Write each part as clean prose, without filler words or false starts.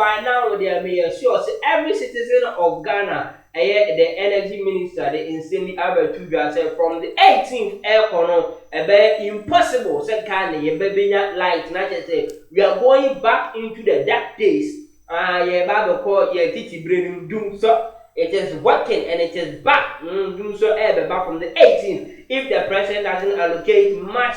by now they are mayor sure say every citizen of Ghana the energy minister the instantly able to say from the 18th air corner impossible say Ghana ye bebenya light na say we are going back into the dark days yeah Bible call yeah titi brain Dumsor. It is working and it is back. Dumsor back from the 18th. If the president doesn't allocate much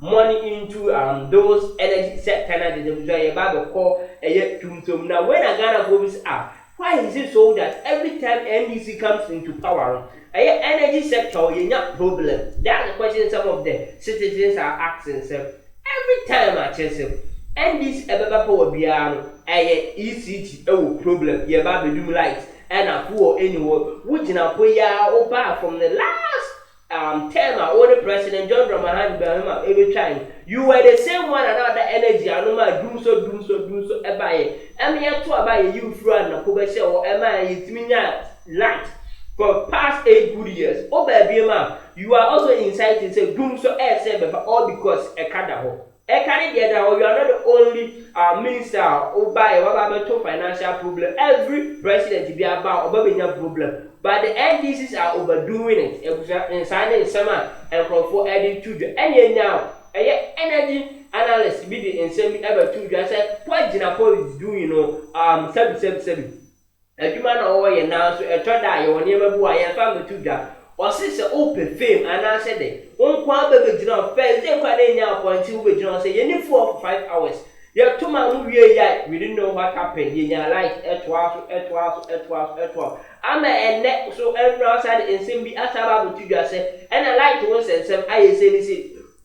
money into those energy sector, the Bible call a Dumsor. Now when a Ghana goes up, why is it so that every time NDC comes into power, energy sector you not problem? That's the question some of the citizens are asking. Every time I chase him. And this power beyond ECG problem. You about to do lights and a poor anywhere. Which now put ya from the last term our President John Dramani Mahama every time. You were the same one another energy. I know my Dumsor ebaye. Am ya to abaye you friend na pobeshe or am I it light for past 8 good years. Oh baby ma, you are also inciting say Dumsor say all because a kadaho. You are not the only minister who buy a financial problem. Every president be about a problem. But the NDCs are overdoing it. And signing summer and for adding to the now. Energy analyst be the insane ever to just say what Janapor is doing, 777. A man over now, so a child you will never boy and family to that. Or since open fame and I said it. One quarter first, they quite now point to say you need 4 or 5 hours. You have 2 months we didn't know what happened. You know, like at 12. I'm a neck so every outside in Simbi as about to just say, and I like to say some I say this.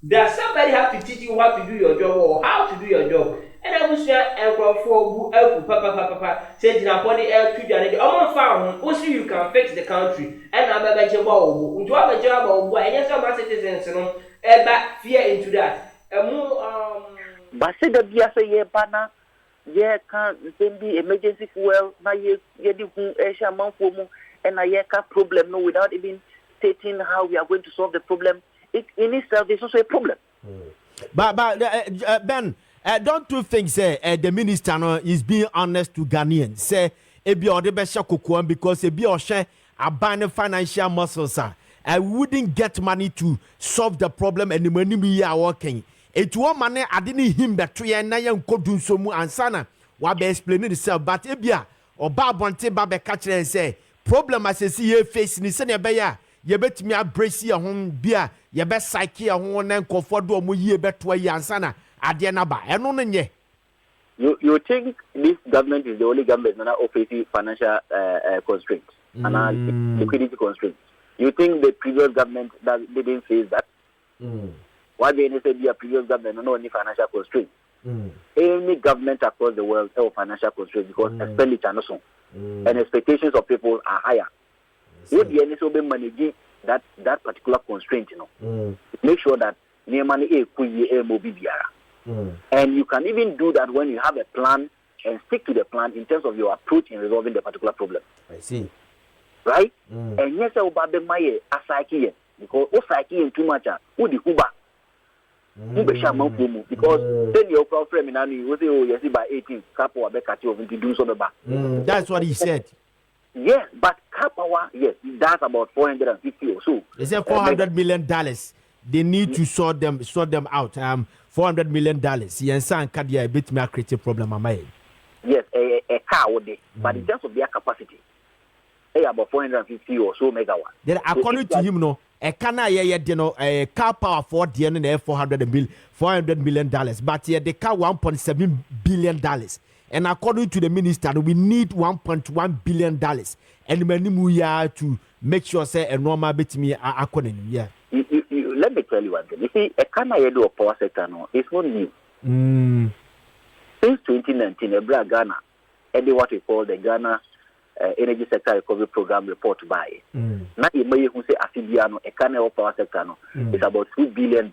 Does somebody have to teach you how to do your job or how to do your job? And I was and for papa said in a body air to the other found also you can fix the country and I'm a job to have a job or why yes some citizens back fear into that but say the biasa ye partner ye can send the emergency fuel na ye do Asia month and a year problem no without even stating how we are going to solve the problem. It in itself is also a problem. But Ben, don't you think say the minister no is being honest to Ghanaians? Say ebi ode be shakoko because ebi o share aban financial muscles I wouldn't get money to solve the problem and the money we are working. It one money I didn't him better na yan ko dun so mu ansana wa be explain itself but ebia oba bonte ba be catch and say problem as see you face ni se ne be ya ye betimi abrace ye ho bia ye be psyche ho na comfort do mo yie beto yi ansana ade na ba eno no nye. You think this government is the only government that offers financial constraints and liquidity constraints? You think the previous government that didn't face that? Why they say the previous government no any financial constraints? Any government across the world have financial constraints because expenditure no so and expectations of people are higher. Would the NSO be managing that particular constraint, make sure that near money and you can even do that when you have a plan and stick to the plan in terms of your approach in resolving the particular problem. I see. Right? And yes, Obabemaye asaki because osaki in too much who the Uber. Because then your girlfriend you say, oh, yes, by 18, couple of that's what he said. Yes, but Kapawa, yes, that's about 450 or so. They said $400 million. They need to sort them out. $400 million. Yes, and Kadia a bit more creative problem. Yes, a car would be, but in terms of their capacity, about 450 or so megawatts. Then according to him, no, a car a car power for the end $400 million, but yeah, the car $1.7 billion. And according to the minister, we need $1.1 billion. And we are to make sure say a normal bit me according. Yeah. Let me tell you one thing. You see, a Canada of power sector no, it's not new. Since 2019, Ghana, and what we call the Ghana Energy Sector Recovery Program report by. Now you may who say Afibiano, a Canada power sector no, it's about $2 billion.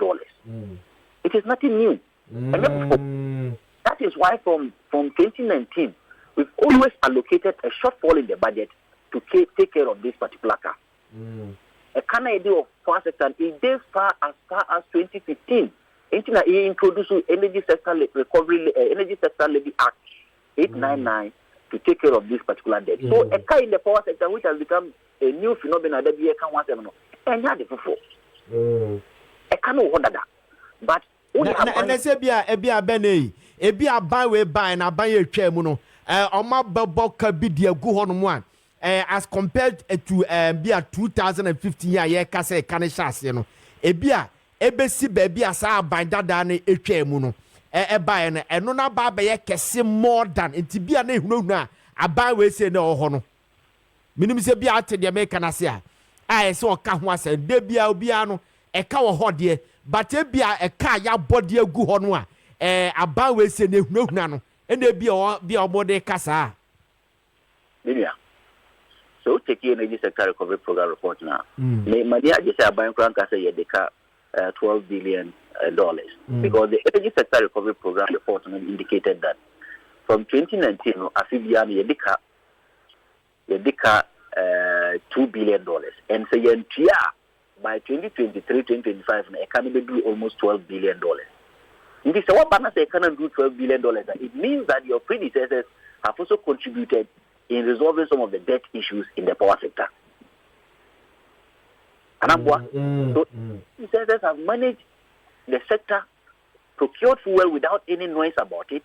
It is nothing new. And that is why from 2019, we've always allocated a shortfall in the budget to take care of this particular car. A Canada of power sector, it dates far as 2015. He introduced Energy Sector Recovery Energy Sector Levy Act 899 to take care of this particular debt. So a car in the power sector, which has become a new phenomenon that we can want to know, and not before. I cannot order that. But and they say, Ebia Bene, Ebia buy we buy and I buy a chair mono. Oma Boboka be the good one. As compared to Bia 2015 year, Kase Kanishas, you know. Ebia, Ebesi baby as I buy that than a chair mono. Buy and no baba kese more than it be a name no. I buy we say no hono. Minimum say be out to the American Asia. I saw Kahwas and Debia Obiano, a cow hodie, but Ebia a car ya body a good honwa. I buy we say no nano, and they be a body casa. So take the energy sector recovery program report now. Madia just say buying crank as a $12 billion because the energy sector recovery program report indicated that from 2019, Afibia Yedika $2 billion, and say by 2023-2025, the economy do almost $12 billion. If it's what Bana say cannot do $12 billion, it means that your predecessors have also contributed in resolving some of the debt issues in the power sector. So predecessors have managed the sector, procured fuel without any noise about it,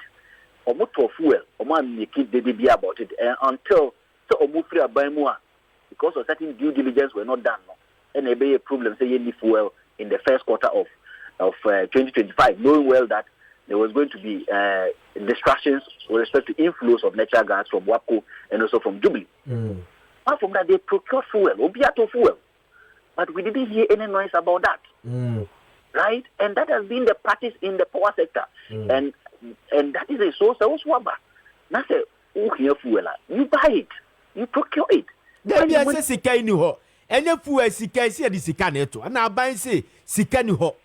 or motor fuel, or make it baby about it, until so free buy more because of certain due diligence were not done. And there be a problem say you need fuel in the first quarter of 2025, knowing well that there was going to be distractions with respect to inflows of natural gas from WAPCO and also from Jubilee. Apart from that, they procured fuel, Obiato fuel. But we didn't hear any noise about that. Right? And that has been the practice in the power sector. And that is a source of swabber. That's a fuel. You buy it. You procure it. There be a sika in ho. Any fuel sika see the sika neto. And I buy say sika ni ho.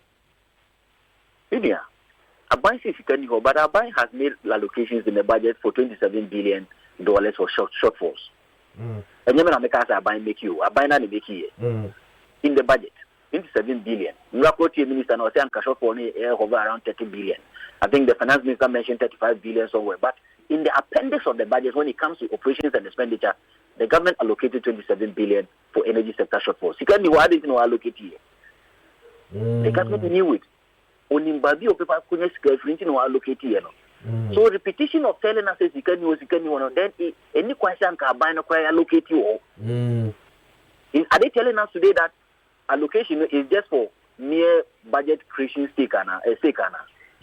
Yeah. Abai says but Abai has made allocations in the budget for $27 billion for shortfalls. And you make us Abai make you. Abai na make you. In the budget, $27 billion. Nuakoti minister now saying shortfall over around $30 billion. I think the finance minister mentioned $35 billion somewhere. But in the appendix of the budget, when it comes to operations and expenditure, the government allocated $27 billion for energy sector shortfalls. Secondly, why didn't you allocate here? The government knew it. Onimbabi or people couldn't allocate here. So repetition of telling us you can then any question can buy no allocate you all. Are they telling us today that allocation is just for mere budget creation stakana?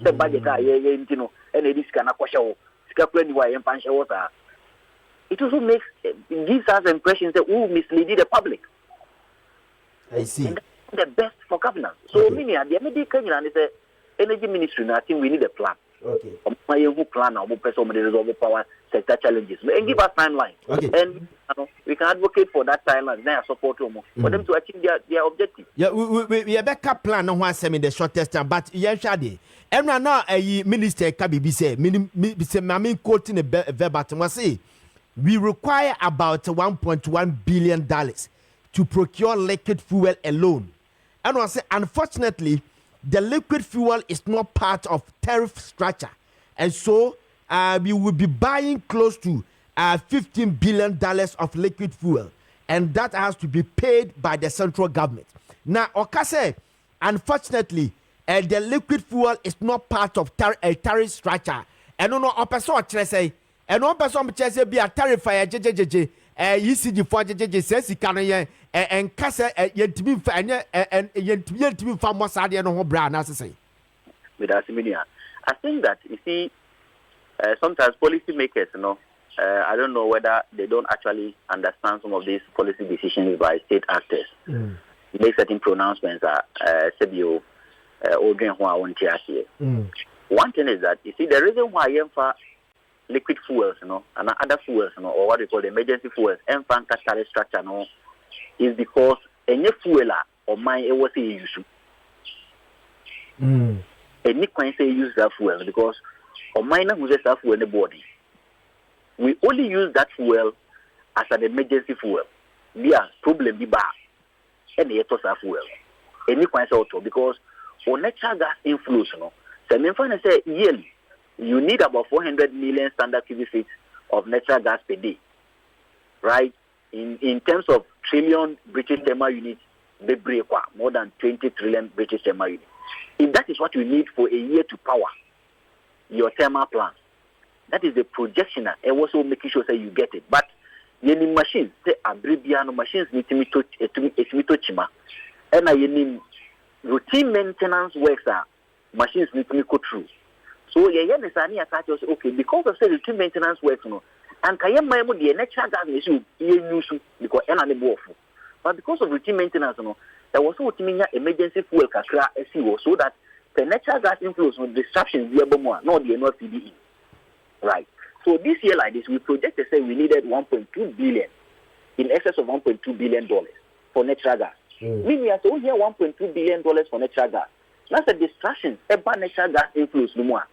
The budget and it is kana kwasho it also gives us the impression that we mislead the public. I see. And that's the best for governance. So many at the end is the energy ministry and I think we need a plan. Okay. Plan our person to resolve the power sector challenges and give us timeline. Okay. And we can advocate for that timeline and support them for them to achieve their objective. Yeah, we have backup plan on one in the shortest time, but shadi. And now a minister Kabibi say, Mami quoting a verbatim was say we require about $1.1 billion to procure liquid fuel alone. And I say, unfortunately, the liquid fuel is not part of tariff structure. And so we will be buying close to $15 billion of liquid fuel. And that has to be paid by the central government. Now, Okase, unfortunately, the liquid fuel is not part of tariff structure. And no, person say, and one person say be a tariff for ECG for JJ says he can and Kasa yentimi and yentimi for Mossad and no brand as I say. With Asimilia, I think that you see, sometimes policymakers, I don't know whether they don't actually understand some of these policy decisions by state actors. Make certain pronouncements that CBO one thing is that you see the reason why for liquid fuels, and other fuels, or what we call the emergency fuels, and tariff structure, is because any fuel or mine it was a issue. Any can say use that fuel because or miner who just have fuel in the body. We only use that fuel as an emergency fuel. Yeah, problem be bad. And it was a fuel. Any can say auto because for natural gas inflows, so me find say yearly you need about 400 million standard cubic feet of natural gas per day, right? In terms of trillion British thermal units, they break more than 20 trillion British thermal units. If that is what you need for a year to power your thermal plant, that is the projection, and also making sure that you get it. But any machines, say abbreviano machines need to chima, and I mean routine maintenance works are machines need to go through. So okay, because of say routine maintenance works, no, and kayama the natural gas issue because but because of routine maintenance, no, there was also emergency fuel so that the natural gas inflows with disruptions not the NOPDE. Right. So this year like this, we projected say we needed 1.2 billion, in excess of 1.2 billion dollars for natural gas. Meaning we are so here 1.2 billion dollars for natural gas. That's a distraction about natural gas inflows no more.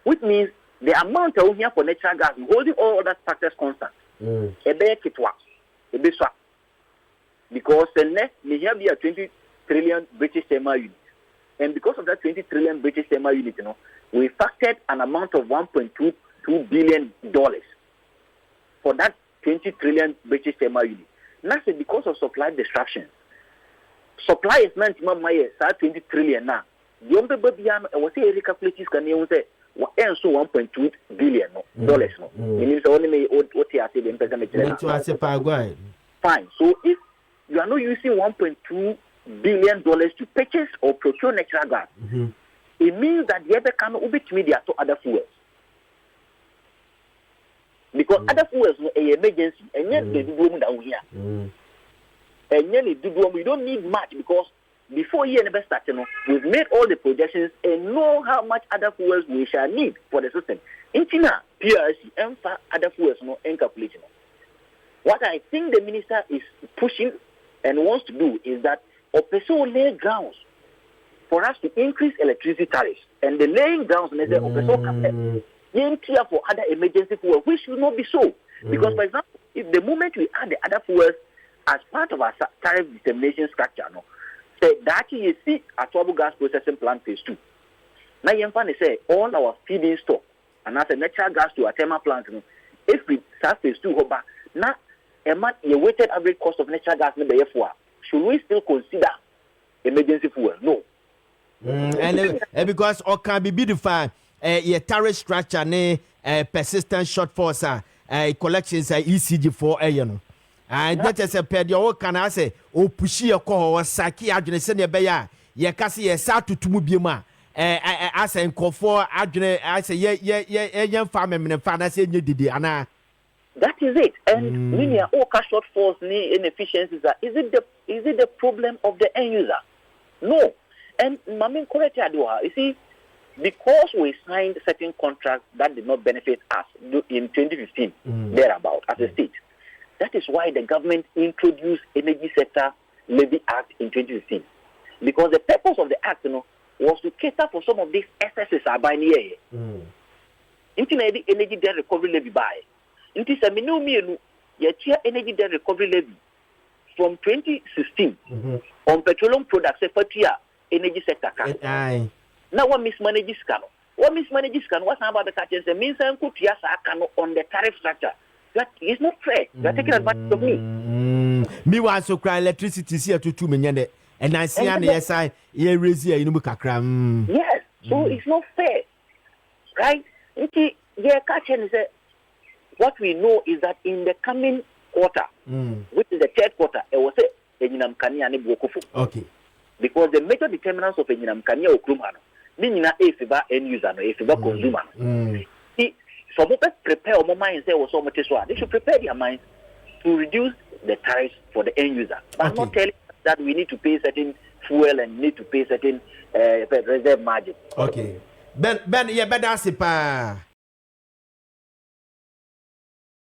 Which means the amount of here for natural gas, holding all other factors constant. Because the next may here be a 20 trillion British thermal unit. And because of that 20 trillion British thermal unit, you know, we factored an amount of $1.2 billion for that 20 trillion British thermal unit. Now, because of supply disruption, supply is not 20 trillion now. The only baby I was saying recalculations can you say so 1.2 billion dollars. Meaning only what you are saying. Fine. So if you are not using 1.2 billion dollars to purchase or procure natural gas, it means that the other can be media to other fuels. Because other fuels are an emergency, and yet they do down here. And then we don't need much because before year never started, we've made all the projections and know how much other fuels we shall need for the system. In China, PRC, and other fuels no calculation. What I think the minister is pushing and wants to do is that Opeso lay grounds for us to increase electricity tariffs, and the laying grounds and the Opeso campaign clear for other emergency fuels, which should not be so. Because, for example, if the moment we add the other fuels as part of our tariff determination structure, no, say that you see a turbo gas processing plant phase 2. Now you can say all our feeding stock and as a natural gas to a thermal plant, no, if we start phase 2, now a weighted average cost of natural gas should we still consider emergency fuel? No. And because or can be defined a tariff structure ne persistent shortfalls collections ECG for you know. And that is a pedio can I say o pushi a call or saki adjune send beya ye kasi ye sa to bioma as en for adjune I say ye farm and father say you did ana. That is it. And when you are all cash shortfalls inefficiencies is it the problem of the end user? No. And Mamin correct you see, because we signed certain contracts that did not benefit us in 2015, thereabout, as a state. That is why the government introduced Energy Sector Levy Act in 2015. Because the purpose of the act, was to cater for some of these excesses are by near. Energy Debt Recovery Levy by. It is a minimum energy debt recovery levy from 2016 on petroleum products, energy sector. Now, what mismanages can? What mismanages can? What's about the catches? The means and put yes, I can on the tariff structure. That is not fair. You are taking advantage of me. Me want to cry electricity here to 2 million. And I see an SI here raise here in Mukakram. Yes, so it's not fair. Right? Yeah, catching is what we know is that in the coming quarter, which is the third quarter, it was a okay. Because the major determinants of Enyinam Kanya or Krumano, meaning a favor end user, a favor consumer. Some people prepare our minds and say, so much as well. They should prepare their minds to reduce the tariffs for the end user. But not telling us that we need to pay certain fuel and need to pay certain reserve margin. Okay. Ben, yeah, better